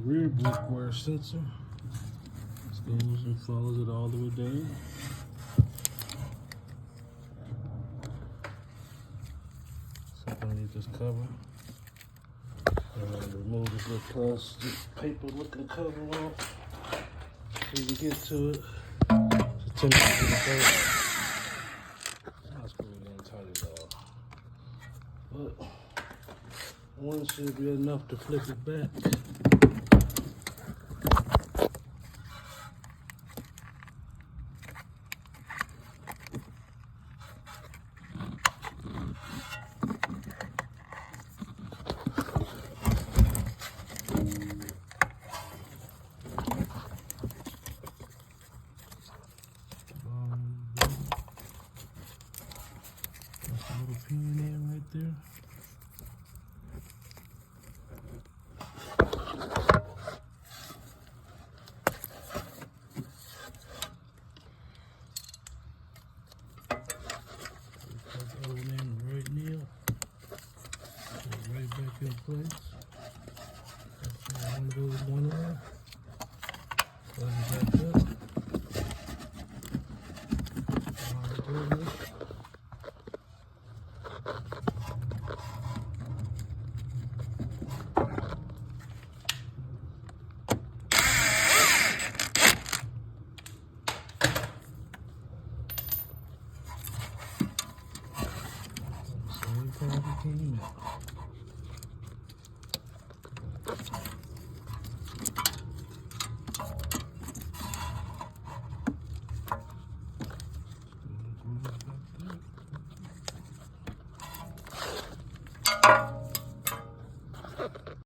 rear brake sensor. This goes and follows it all the way down. Something underneath this cover. Remove this little plastic paper looking cover off so you can get to it. Just take it to the boat. I'll screw it in tight as all. But one should be enough to flip it back.